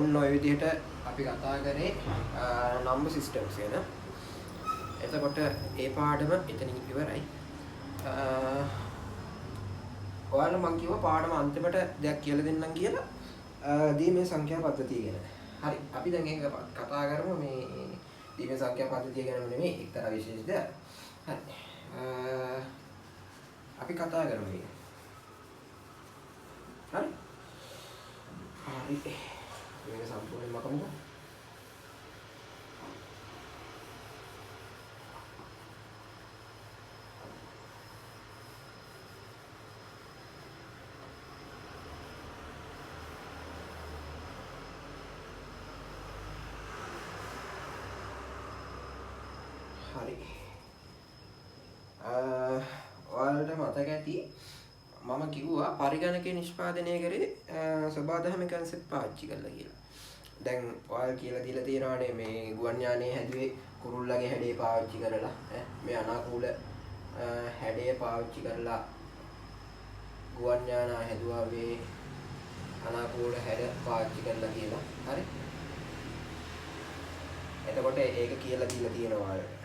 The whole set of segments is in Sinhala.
ඔන්න ඔය විදිහට අපි කතා කරේ number systems ගැන. එතකොට ඒ පාඩම එතනින් ඉවරයි. ඔයාලා මං කිව්වා පාඩම අන්තිමට දෙයක් කියලා දෙන්නම් කියලා. දීමේ සංඛ්‍යා පද්ධතිය ගැන. හරි. අපි දැන් ඒක කතා කරමු මේ දීමේ සංඛ්‍යා පද්ධතිය ගැනම නෙමෙයි එක්තරා විශේෂ දෙයක්. හරි. අපි කතා කරමු මේක. හරි. හරි. මේක සම්පූර්ණයෙන්ම මකමුද? හරි. ඔයාලට මතක ඇති මම කිව්වා පරිගණකයේ නිෂ්පාදනය කරේ සබාධම කන්සෙප්ට් පාවිච්චි කරලා කියලා. දැන් ඔයාලා කියලා දීලා තියෙනවානේ මේ ගුවන් යානයේ හැදුවේ කුරුල්ලගේ හැඩේ පාවිච්චි කරලා මේ අනාකූල හැඩය පාවිච්චි කරලා ගුවන් යානා හැදුවා මේ අනාකූල හැඩ පාවිච්චි කරලා කියලා. හරි. එතකොට ඒක කියලා දීලා තියෙනවා ඔයාලට.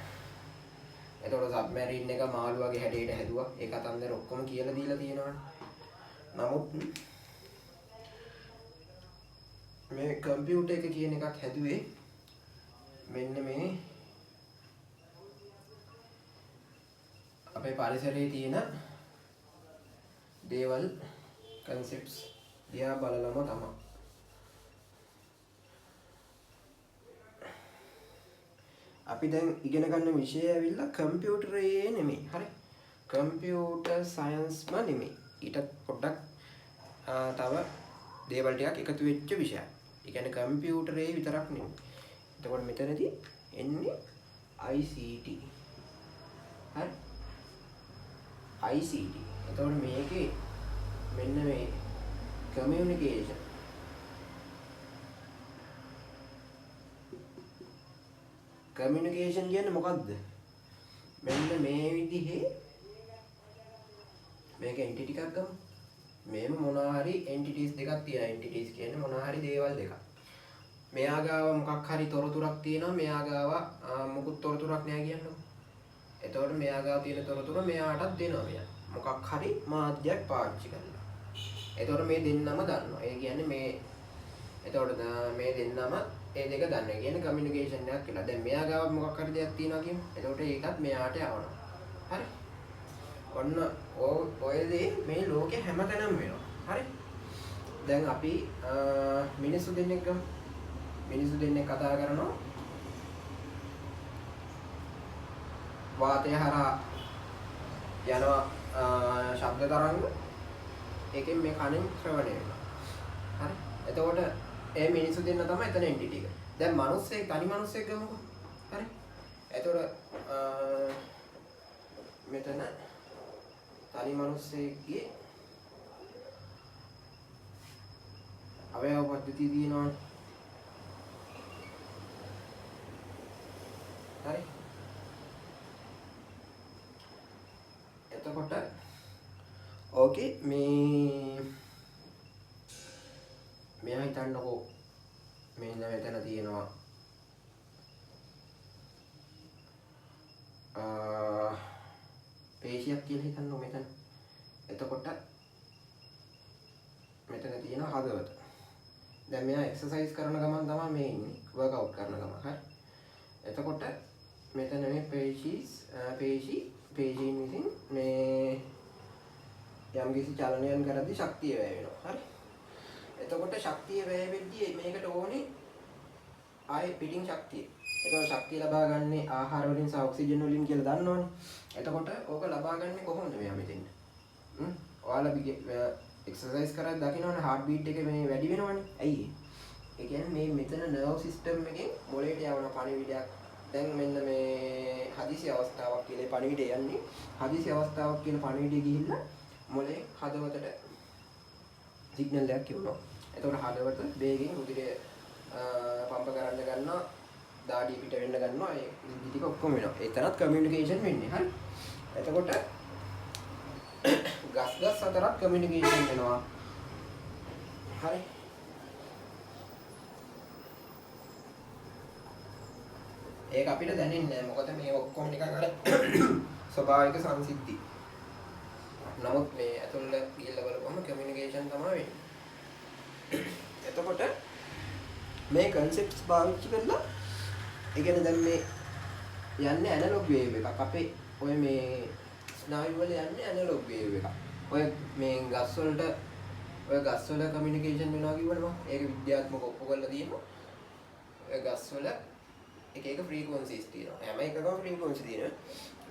එතකොට සබ්මැරින් එක මාළු වගේ හැඩයට හැදුවා. ඒක අතන්දර ඔක්කොම කියලා දීලා තියෙනවානේ. නමුත් මේ කම්පියුටර් එක කියන එකත් හැදුවේ මෙන්න මේ අපේ පරිසරයේ තියෙන දේවල් concepts දිහා බලලම තමයි. අපි දැන් ඉගෙන ගන්න විෂය ඇවිල්ලා කම්පියුටරේ නෙමෙයි. හරි. කම්පියුටර් සයන්ස්ම නෙමෙයි. ඊට පොඩ්ඩක් තව දේවල් ටිකක් එකතු වෙච්ච විෂයක්. ඒ කියන්නේ කම්පියුටරේ විතරක් නෙමෙයි. එතකොට මෙතනදී එන්නේ ICT. හරි. ICT. එතකොට මේකේ මෙන්න මේ කමියුනිකේෂන් කමියුනිකේෂන් කියන්නේ මොකද්ද? මෙන්න මේ විදිහේ මේක එන්ටිටි එකක් ගමු. මේම මොනවා හරි එන්ටිටිස් දෙකක් තියෙනවා. එන්ටිටිස් කියන්නේ මොනවා හරි දේවල් දෙකක්. මෙයා ගාව මොකක් හරි තොරතුරක් තියෙනවා. මෙයා ගාව මොකුත් තොරතුරක් නෑ කියන්නකො. එතකොට මෙයා ගාව තියෙන තොරතුර මෙයාටත් දෙනවා මෙයා. මොකක් හරි මාධ්‍යයක් පාවිච්චි කරලා. එතකොට මේ දෙන්නම දන්නවා. ඒ කියන්නේ මේ එතකොට මේ දෙන්නම ඒ දෙක දන්න. ඒ කියන්නේ කමියුනිකේෂන් එකක් කියලා. දැන් මෙයා ගාව මොකක් හරි දෙයක් තියෙනවා කියමු. එතකොට ඒකත් මෙයාට යවනවා. හරි. ඔන්න ඔය දේ මේ ලෝකේ හැමතැනම වෙනවා. හරි. දැන් අපි මිනිස්සු දෙන්නෙක් ගමු. මිනිස්සු දෙන්නෙක් කතා කරනවා. වාතය හරහා යනවා ශබ්ද තරංග. ඒකෙන් මේ කණෙන් ශ්‍රවණය වෙනවා. හරි. එතකොට ඒ මිනිස්සු දෙන්න තමයි එතන එන්ටිටි එක. දැන් මිනිස්සෙක් තනි මිනිස්සෙක් ගමුකෝ. හරි. එතකොට මෙතන තනි මිනිස්සෙක්ගේ අවයව පද්ධතිය තියෙනවනේ. හරි. එතකොට ඕකේ මෙයා හිතන්නකෝ මෙන්න මෙතන තියෙනවා පේශියක් කියලා හිතන්නකෝ මෙතන. එතකොට මෙතන තියෙන හදවත. දැන් මෙයා එක්සර්සයිස් කරන ගමන් තමයි මේ ඉන්නේ. වර්ක්අවුට් කරන ගමන්. හරි. එතකොට මෙතන මේ පේශීන් විසින් මේ යම්කිසි චලනයන් කරද්දී ශක්තිය වැය වෙනවා. හරි. එතකොට ශක්තිය වැය වෙද්දී මේකට ඕනේ ආයේ පිටින් ශක්තිය. එතකොට ශක්තිය ලබා ගන්නේ ආහාර වලින් සහ ඔක්සිජන් වලින් කියලා දන්නවනේ. එතකොට ඕක ලබා ගන්නේ කොහොමද මෙයා මෙතෙන්? ඔයාලා එක්සර්සයිස් කරද්දී දකින්නවනේ හાર્ට් බීට් එක මේ වැඩි වෙනවනේ. ඇයි ඒ කියන්නේ මේ මෙතන නර්ව් සිස්ටම් එකෙන් මොළයට යවන පණිවිඩයක්. දැන් මෙන්න මේ හදිසි අවස්ථාවක් කියලා පණිවිඩය යන්නේ. හදිසි අවස්ථාවක් කියන පණිවිඩය ගිහිල්ලා මොළේ හදවතට සිග්නල් එකක් එවනවා. එතකොට හදවත වේගෙන් රුධිරය පම්ප කරන්න ගන්නවා. දාඩිය පිට වෙන්න ගන්නවා. ඒ ඉදි ටික ඔක්කොම වෙනවා. එතනත් කමියුනිකේෂන් වෙන්නේ. හරි. එතකොට ගස් අතරත් කමියුනිකේෂන් වෙනවා. හරි. ඒක අපිට දැනෙන්නේ නැහැ. මොකද මේ ඔක්කොම නිකන් අර ස්වභාවික සංසිද්ධි. නමුත් මේ ඇතුළට ගිහිල්ලා බලපුවම කමියුනිකේෂන් තමයි වෙන්නේ. එතකොට මේ concepts පාවිච්චි කරලා ඒ කියන්නේ දැන් මේ යන්නේ ඇනලොග් වේව් එකක්. අපේ ඔය මේ ස්නායු වල යන්නේ ඇනලොග් වේව් එකක්. ඔය මේ ගස් වල කමියුනිකේෂන් වෙනවා කිව්වනේ මම. ඒක විද්‍යාත්මකව ඔප්පු කරලා තියෙනවා. ඔය ගස් වල එක ෆ්‍රීකවන්සිස් තියෙනවා. හැම එකකම ෆ්‍රීකවන්සි තියෙනවා.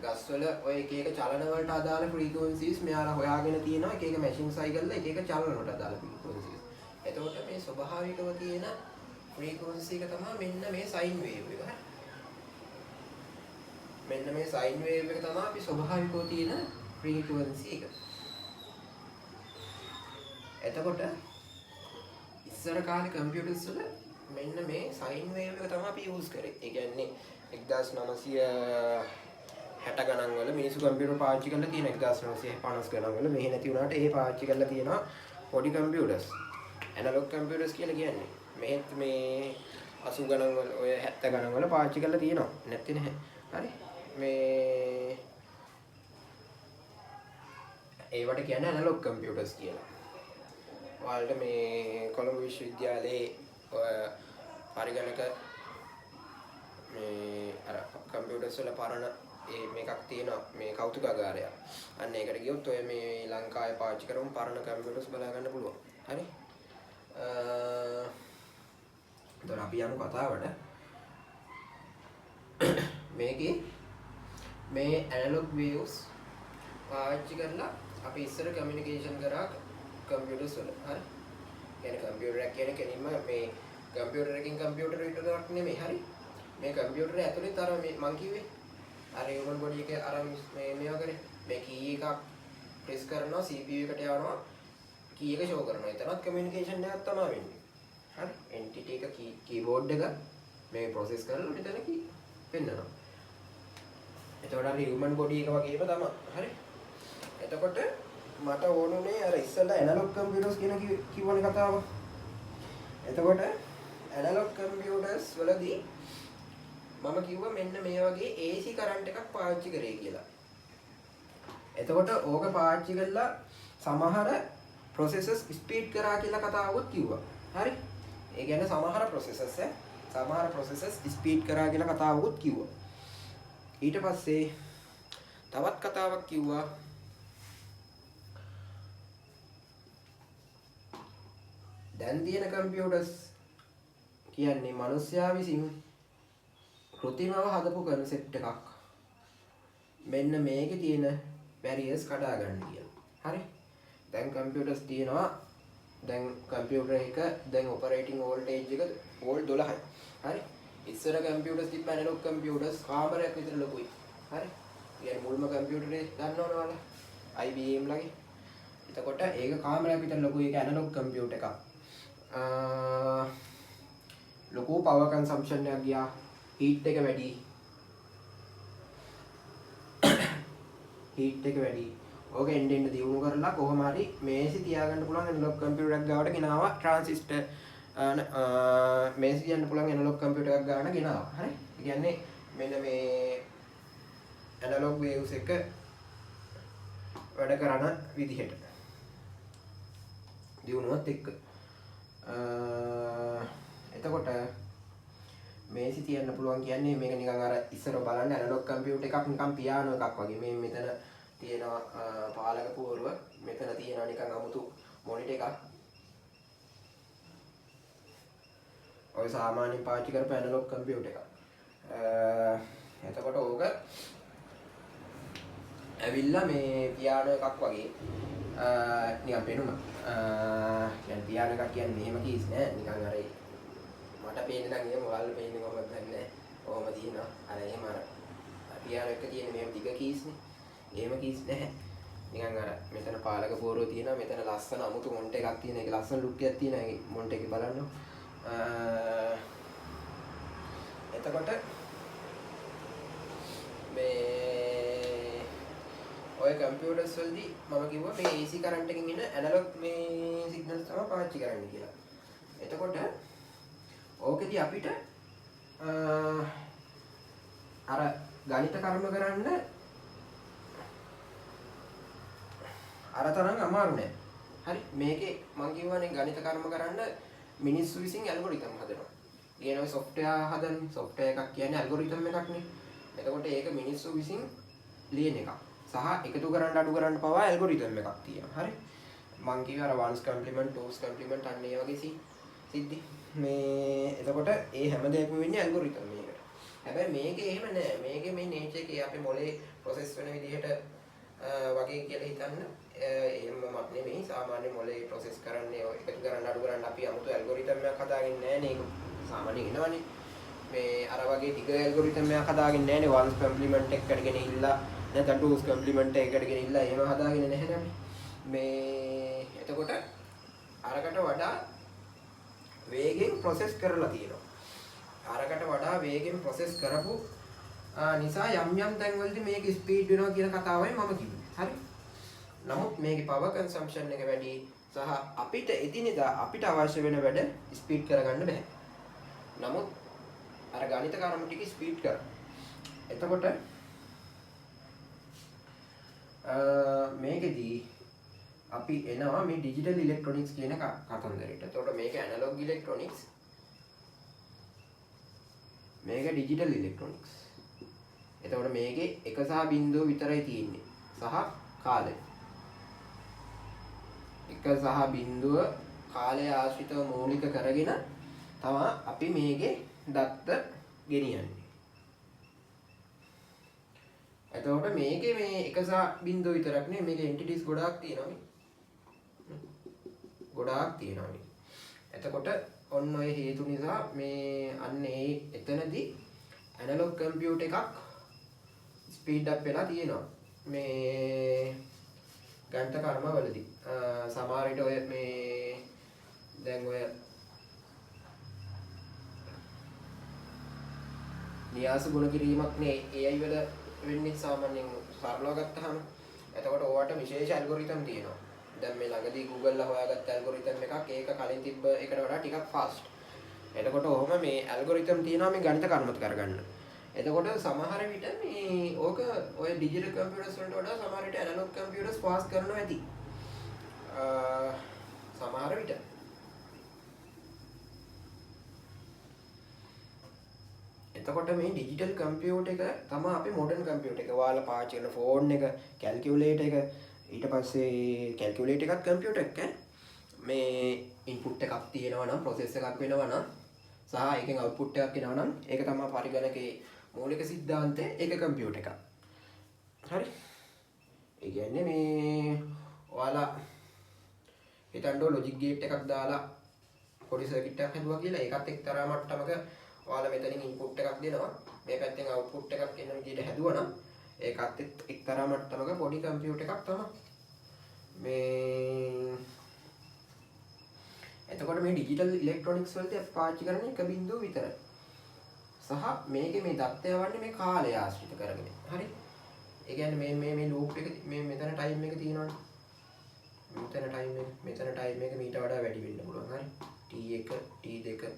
ගස් වල ඔය එක චලන වලට අදාළ ෆ්‍රීකවන්සිස් මෙයාලා හොයාගෙන තියෙනවා. එක මැෂින් සයිකල් එක චලන වලට අදාළ ෆ්‍රීකවන්සිස්. එතකොට මේ ස්වභාවිකව තියෙන ෆ්‍රීකවන්සි එක තමයි මෙන්න මේ සයින් වේව් එක. හරි. මෙන්න මේ සයින් වේව් එක තමයි අපි ස්වභාවිකව තියෙන ෆ්‍රීකවන්සි එක. එතකොට ඉස්සර කාලේ කම්පියුටර්ස් වල මෙන්න මේ සයින් වේව් එක තමයි අපි යූස් කරේ. ඒ කියන්නේ 1960 ගණන් වල මිනිස්සු කම්පියුටර් පාවිච්චි කරලා තියෙන 1950 ගණන් වල මෙහෙ නැති වුණාට ඒ පාවිච්චි කරලා තියෙනවා පොඩි කම්පියුටර්ස්. ඇනලොග් කම්පියුටර්ස් කියලා කියන්නේ. මෙහෙත් මේ 80 ගණන් වල ඔය 70 ගණන් වල පාවිච්චි කරලා තියෙනවා. නැත්තේ නැහැ. හරි. මේ ඒවට කියන්නේ ඇනලොග් කම්පියුටර්ස් කියලා. ඔයාලට මේ කොළඹ විශ්වවිද්‍යාලයේ පරිගණක මේ අර කම්පියුටර්ස් වල පරණ මේකක් තියෙනවා මේ කෞතුකාගාරය. අන්න ඒකට ගියොත් ඔය මේ ලංකාවේ පාවිච්චි කරමු පරණ කම්පියුටර්ස් බලා ගන්න පුළුවන්. හරි. එතකොට අපි යමු කතාවට. මේකේ මේ ඇනලොග් වේව්ස් පාවිච්චි කරලා අපි ඉස්සර කමියුනිකේෂන් කරා කම්පියුටර්ස් වල. හරි. කියන්නේ කම්පියුටර් එක කියන්නේ කෙලින්ම මේ කම්පියුටර් එකකින් කම්පියුටර් විතරක් නෙමෙයි. හරි. මේ කම්පියුටර් ඇතුළේ තර මේ මං කිව්වේ අර human body එකේ අර මේ මේවා කරේ මේ key එකක් press කරනවා CPU එකට යවනවා key එක show කරනවා. එතනත් communication එකක් තමයි වෙන්නේ. හරි. entity එක keyboard එක මේ process කරලා මෙතන key පෙන්නනවා. එතකොට අර human body එක වගේම තමයි. හරි. එතකොට මට ඕනුනේ අර ඉස්සෙල්ලා ඇනලොග් කම්පියුටර්ස් කියන කිව්වනේ කතාව. එතකොට ඇනලොග් කම්පියුටර්ස් වලදී මම කිව්වා මෙන්න මේ වගේ AC කරන්ට් එකක් පාවිච්චි කරේ කියලා. එතකොට ඕක පාවිච්චි කරලා සමහර processes speed කරා කියලා කතාවකුත් කිව්වා. හරි? ඒ කියන්නේ සමහර processes speed කරා කියලා කතාවකුත් කිව්වා. ඊට පස්සේ තවත් කතාවක් කිව්වා දැන් තියෙන කම්පියුටර්ස් කියන්නේ මිනිස්සයා විසින් කෘත්‍රිමව හදපු concept එකක්. මෙන්න මේකේ තියෙන barriers කඩා ගන්න කියලා. හරි? දැන් කම්පියුටර්ස් තියෙනවා. දැන් කම්පියුටර් එක දැන් operating voltage එක volt 12යි. හරි? ඉස්සර කම්පියුටර්ස් තිබ්බ ඇනලොග් කම්පියුටර්ස් කාමරයක් විතර ලොකුයි. හරි? يعني මුල්ම කම්පියුටරේ ගන්නවනේ ඔයාලා. IBM ලගේ. එතකොට ඒක කාමරයක් විතර ලොකුයි. ඒක ඇනලොග් කම්පියුටර් එකක්. ලොකු power consumption එකක් ගියා. heat එක වැඩි. ඕක එන්න දියුණු කරලා කොහොම හරි මේසි තියාගන්න පුළුවන් ඇනලොග් කම්පියුටර් එකක් ගාවට ගෙනාවා ට්‍රාන්සිස්ටර් මේසි තියන්න පුළුවන් ඇනලොග් කම්පියුටර් එකක් ගාන ගෙනාවා. හරි? ඒ කියන්නේ මෙන්න මේ ඇනලොග් වේව්ස් එක වැඩ කරන විදිහට දියුණුවත් එක්ක එතකොට මේසි තියන්න පුළුවන් කියන්නේ මේක නිකන් අර ඉස්සර බලන්න ඇනලොග් කම්පියුටර් එකක් නිකන් පියානෝ එකක් වගේ. මේ මෙතන තියෙනවා පාලක පුවරුව, මෙතන තියෙනවා නිකන් අමුතු මොනිටර් එකක්. ඔය සාමාන්‍යයෙන් පාවිච්චි කරපු ඇනලොග් කම්පියුටර් එකක්. එතකොට ඕක ඇවිල්ලා මේ පියානෝ එකක් වගේ නිකන් පෙනුම. يعني පියානෝ එකක් කියන්නේ මෙහෙම කීස් නෑ. නිකන් අර මට පේන්නේ නම් එහෙම ඔයාලට පේන්නේ කොහොමද දන්නේ නැහැ. ඔහොම තියෙනවා. අර එහෙම අර පියානෝ එක තියෙන මෙහෙම දිග කීස්නේ. එහෙම කීස් නැහැ. නිකන් අර මෙතන පාලක පෝරුව තියෙනවා. මෙතන ලස්සන අමුතු මොන්ට් එකක් තියෙන. ඒක ලස්සන ලුක් එකක් තියෙන. ඒ මොන්ට් එකේ බලන්න. එතකොට මේ ඔය කම්පියුටර්ස් වලදී මම කිව්වා මේ AC කරන්ට් එකකින් එන ඇනලොග් මේ සිග්නල්ස් තමයි පාවිච්චි කරන්න කියලා. එතකොට ඕකෙදී අපිට අර ගණිත කර්ම කරන්න අර තරම් අමාරු නෑ. හරි මේකේ මම කියවනේ ගණිත කර්ම කරන්න මිනිස්සු විසින් ඇල්ගොරිතම් හදනවා. කියන ඔය software හදන software එකක් කියන්නේ ඇල්ගොරිතම් එකක් නේ. එතකොට ඒක මිනිස්සු විසින් ලියන එකක්. සහ එකතු කරන්න අඩු කරන්න පවා ඇල්ගොරිතම් එකක් තියෙනවා. හරි. මම කිව්වා අර ones complement twos complement අන්න ඒ වගේ සිද්ධි. මේ එතකොට ඒ හැම දෙයක්ම වෙන්නේ ඇල්ගොරිතම් එකකට. හැබැයි මේකේ එහෙම නෑ. මේකේ මේ nature එකේ අපේ මොලේ process වෙන විදිහට වගේ කියලා හිතන්න එහෙමමත් නෙමෙයි. සාමාන්‍ය මොලේ process කරන්නේ ඔය එකතු කරන්න අඩු කරන්න අපි 아무තු ඇල්ගොරිතම් එකක් හදාගෙන නෑනේ. ඒක සාමාන්‍යයෙන් එනවනේ. මේ අර වගේ ටික ඇල්ගොරිතම් එකක් හදාගෙන නෑනේ. ones complement එකකට ගෙනිහිල්ලා නැත්නම් twos complement එකකට ගෙනිහිල්ලා එහෙම හදාගෙන නැහැ නේද? මේ එතකොට අරකට වඩා වේගෙන් process කරලා තියෙනවා. අරකට වඩා වේගෙන් process කරපු නිසා යම් තැන්වලදී මේක ස්පීඩ් වෙනවා කියන කතාවයි මම කිව්වේ. හරි. නමුත් මේකේ power consumption එක වැඩි සහ අපිට එදිනෙදා අපිට අවශ්‍ය වෙන වැඩ ස්පීඩ් කරගන්න බෑ. නමුත් අර ගණිත කර්ම ටික ස්පීඩ් කරනවා. එතකොට මේකෙදී අපි එනවා මේ ඩිජිටල් ඉලෙක්ට්‍රොනික්ස් කියන කතන්දරයට. එතකොට මේක ඇනලොග් ඉලෙක්ට්‍රොනික්ස්. මේක ඩිජිටල් ඉලෙක්ට්‍රොනික්ස්. එතකොට මේකේ 1 සහ 0 විතරයි තියෙන්නේ. සහ කාලය. 1 සහ 0 කාලය ආශ්‍රිතව මූලික කරගෙන තමයි අපි මේකේ දත්ත ගෙනියන්නේ. එතකොට මේකේ මේ 1 සහ 0 විතරක් නෙමෙයි මේකේ එන්ටිටිස් ගොඩාක් තියෙනවා. ගොඩාක් තියෙනවා. එතකොට ඔන්න ඔය හේතු නිසා මේ අන්න ඒ එතනදී ඇනලොග් කම්පියුටර් එකක් ස්පීඩ් අප් වෙලා තියෙනවා. මේ ගණිත කර්ම වලදී සමහර විට ඔය මේ දැන් ඔය න්‍යාස ගුණ කිරීමක් නේ AI වල වෙන්නේ සාමාන්‍යයෙන් සරලව ගත්තාම. එතකොට ඕවට විශේෂ ඇල්ගොරිතම් තියෙනවා. දැන් මේ ළඟදී Google ලා හොයාගත්ත ඇල්ගොරිතම් එකක් ඒක කලින් තිබ්බ එකට වඩා ටිකක් ෆාස්ට්. එතකොට ඔහොම මේ ඇල්ගොරිතම් තියෙනවා මේ ගණිත කර්මත් කරගන්න. එතකොට සමහර විට මේ ඕක ඔය ඩිජිටල් කම්පියුටර්ස් වලට වඩා සමහර විට ඇනලොග් කම්පියුටර්ස් ෆාස්ට් කරනවා ඇති. සමහර විට එතකොට මේ ඩිජිටල් කම්පියුටර් එක තමයි අපි මොඩර්න් කම්පියුටර් එක. ඔයාලා පාවිච්චි කරන ෆෝන් එක, කැල්කියුලේටර් එක, ඊට පස්සේ කැල්කියුලේටර් එකත් කම්පියුටර් එකක් මේ ඉන්පුට් එකක් තියෙනවා නම් ප්‍රොසෙස් එකක් වෙනවා නම් සහ ඒකෙන් අවුට්පුට් එකක් එනවා නම් ඒක තමයි පරිගණකයේ මූලික સિદ્ધාන්තය. ඒක කම්පියුටර් එකක්. හරි. ඒ කියන්නේ මේ ඔයාලා හිතන්න ලොජික් ගේට් එකක් දාලා පොඩි සර්කිට් එකක් හදුවා කියලා ඒකත් එක්තරා මට්ටමක ඔයාලා මෙතනින් ඉන්පුට් එකක් දෙනවා. මේ පැත්තෙන් අවුට්පුට් එකක් එන විදිහට හැදුවා නම් ඒකත් එක්තරා මට්ටමක පොඩි කම්පියුටර් එකක් තමයි. මේ එතකොට මේ ඩිජිටල් ඉලෙක්ට්‍රොනික්ස් වලදී අපි පාවිච්චි කරන්නේ 1 බිංදුව විතරයි. සහ මේකේ මේ தත්ත්වය වන්නේ මේ කාලය ආශ්‍රිත කරගෙන. හරි. ඒ කියන්නේ මේ ලූප් එක මේ මෙතන ටයිම් එක තියෙනවනේ. මෙතන ටයිම් එක මීට වඩා වැඩි වෙන්න පුළුවන්. හරි. T1 T2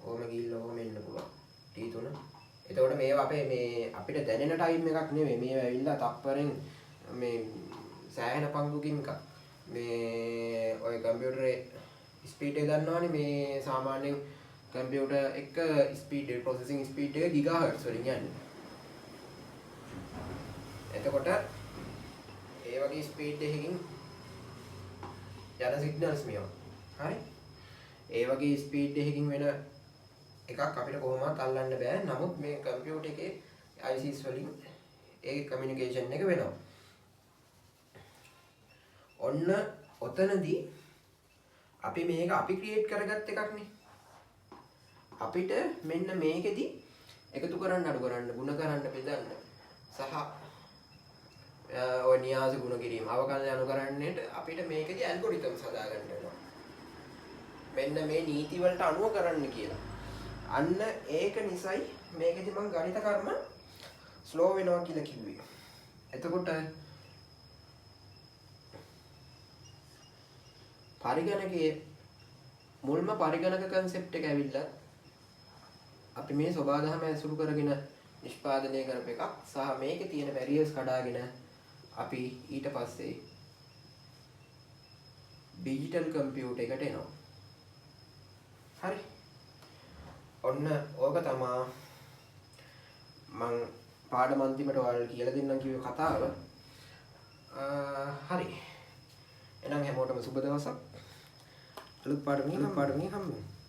ඕම ගිහිල්ලා ඕම එන්න පුළුවන්. T3. එතකොට මේවා අපේ මේ අපිට දැනෙන ටයිම් එකක් නෙමෙයි. මේවා ඇවිල්ලා තප්පරෙන් මේ සෑහෙන පංගුකින් මේ ඔය කම්පියුටරේ ස්පීඩ් එක දන්නවනේ මේ සාමාන්‍යයෙන් කම්පියුටර් එක ස්පීඩ් ප්‍රොසෙසිං ස්පීඩ් එක ගිගාහර්ට්ස් වලින් යන්නේ. එතකොට ඒ වගේ ස්පීඩ් එකකින් යන සිග්නල්ස් මේවා. හරි. ඒ වගේ ස්පීඩ් එකකින් වෙන එකක් අපිට කොහොමවත් අල්ලන්න බෑ. නමුත් මේ කම්පියුටර් එකේ ICs වලින් ඒ කමියුනිකේෂන් එක වෙනවා. ඔන්න ඔතනදී අපි මේක අපි ක්‍රියේට් කරගත් එකක් නේ. අපිට මෙන්න මේකෙදි එකතු කරන්න අඩු කරන්න ಗುಣ කරන්න බෙදන්න සහ ඔය න්‍යාස ගුණ කිරීම අවකලන අනුකරණයට අපිට මේකෙදි ඇල්ගොරිතම්ස් හදාගන්න වෙනවා. මෙන්න මේ නීති වලට අනුව කරන්න කියලා. අන්න ඒක නිසයි මේකෙදි මම ගණිත කර්ම ස්ලෝ වෙනවා කියලා කිව්වේ. එතකොට පරිගණකයේ මුල්ම පරිගණක concept එක ඇවිල්ලා අපි මේ සබාදහම ඇසුරු කරගෙන නිෂ්පාදනය කරපු එකක් සහ මේකේ තියෙන බැරියර්ස් කඩාගෙන අපි ඊට පස්සේ ඩිජිටල් කම්පියුටර් එකට එනවා. හරි. ඔන්න ඕක තමා මං පාඩම අන්තිමට ඔයාලට කියලා දෙන්නම් කිව්ව කතාව. හරි. එහෙනම් හැමෝටම සුබ දවසක්. අලුත් පාඩමකින් හම්බෙමු.